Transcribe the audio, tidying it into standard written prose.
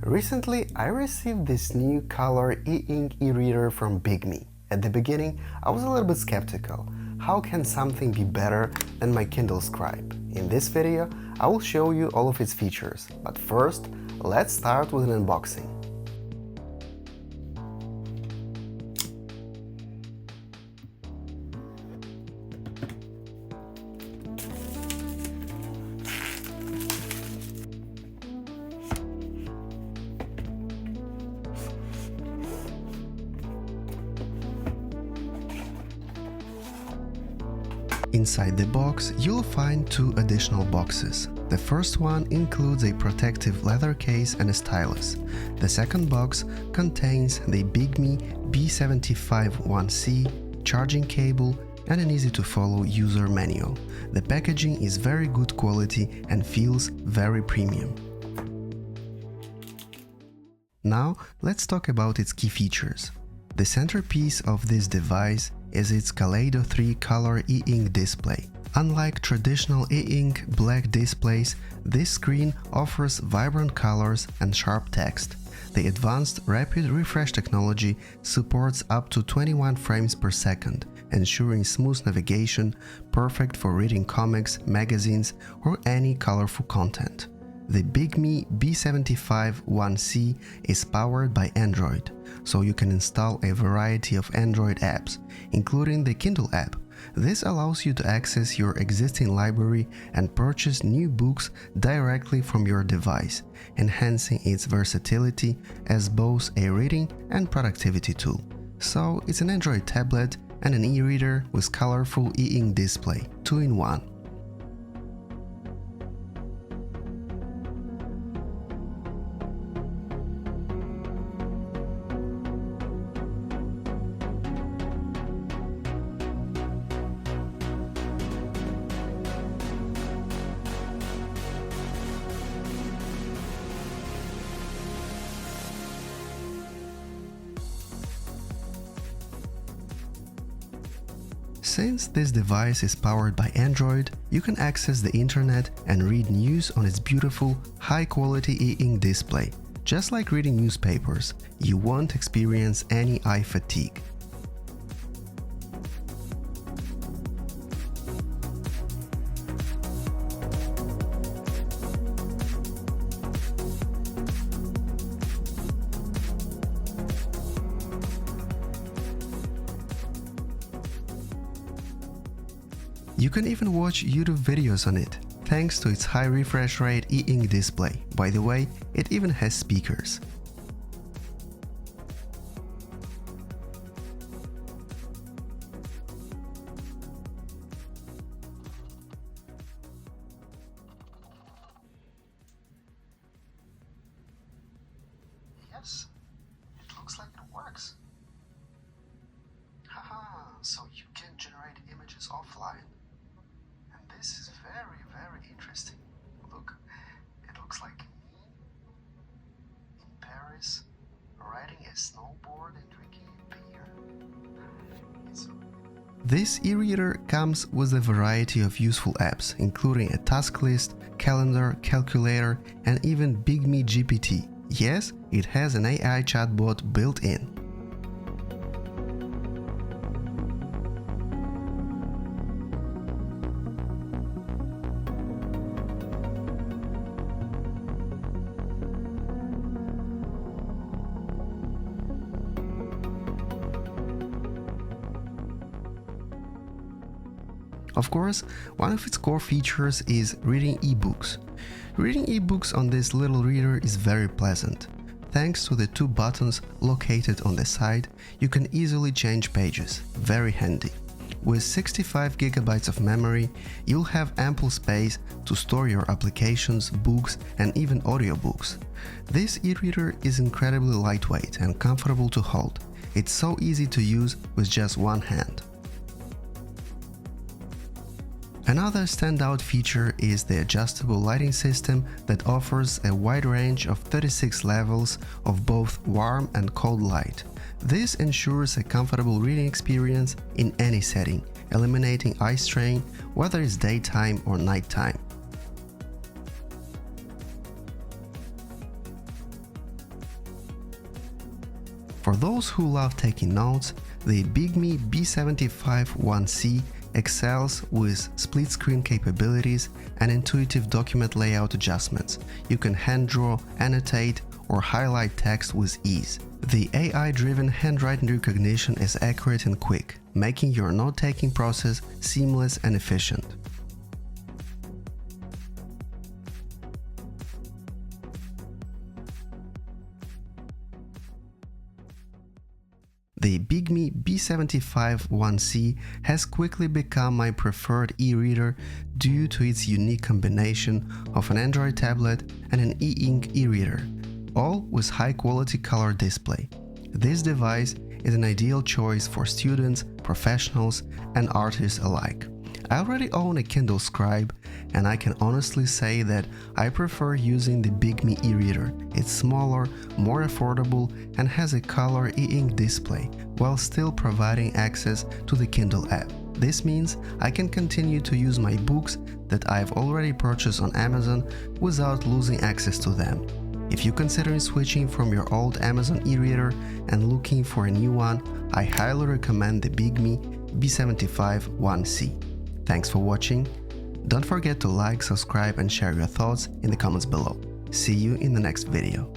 Recently, I received this new color e-ink e-reader from Bigme. At the beginning, I was a little bit skeptical. How can something be better than my Kindle Scribe? In this video, I will show you all of its features. But first, let's start with an unboxing. Inside the box, you'll find two additional boxes. The first one includes a protective leather case and a stylus. The second box contains the Bigme B751C charging cable and an easy-to-follow user manual. The packaging is very good quality and feels very premium. Now, let's talk about its key features. The centerpiece of this device is its Kaleido 3 color e-ink display. Unlike traditional e-ink black displays, this screen offers vibrant colors and sharp text. The advanced rapid refresh technology supports up to 21 frames per second, ensuring smooth navigation, perfect for reading comics, magazines, or any colorful content. The Bigme B751C is powered by Android, so you can install a variety of Android apps, including the Kindle app. This allows you to access your existing library and purchase new books directly from your device, enhancing its versatility as both a reading and productivity tool. So it's an Android tablet and an e-reader with colorful e-ink display, 2-in-1. Since this device is powered by Android, you can access the internet and read news on its beautiful, high-quality e-ink display. Just like reading newspapers, you won't experience any eye fatigue. You can even watch YouTube videos on it, thanks to its high refresh rate e-ink display. By the way, it even has speakers. Yes, it looks like it works. Haha, so you can generate images offline. This is very interesting. Look, it looks like me in Paris riding a snowboard and drinking a beer. This e-reader comes with a variety of useful apps, including a task list, calendar, calculator, and even Bigme GPT. Yes, it has an AI chatbot built in. Of course, one of its core features is reading eBooks. Reading eBooks on this little reader is very pleasant. Thanks to the two buttons located on the side, you can easily change pages. Very handy. With 65 GB of memory, you'll have ample space to store your applications, books, and even audiobooks. This e-reader is incredibly lightweight and comfortable to hold. It's so easy to use with just one hand. Another standout feature is the adjustable lighting system that offers a wide range of 36 levels of both warm and cold light. This ensures a comfortable reading experience in any setting, eliminating eye strain whether it's daytime or nighttime. For those who love taking notes, the Bigme B751C excels with split screen capabilities and intuitive document layout adjustments. You can hand draw, annotate, or highlight text with ease. The AI-driven handwriting recognition is accurate and quick, making your note-taking process seamless and efficient. The Bigme B751C has quickly become my preferred e-reader due to its unique combination of an Android tablet and an e-ink e-reader, all with high-quality color display. This device is an ideal choice for students, professionals, and artists alike. I already own a Kindle Scribe, and I can honestly say that I prefer using the Bigme e-reader. It's smaller, more affordable, and has a color e-ink display, while still providing access to the Kindle app. This means I can continue to use my books that I've already purchased on Amazon without losing access to them. If you're considering switching from your old Amazon e-reader and looking for a new one, I highly recommend the Bigme B751C. Thanks for watching. Don't forget to like, subscribe, and share your thoughts in the comments below. See you in the next video.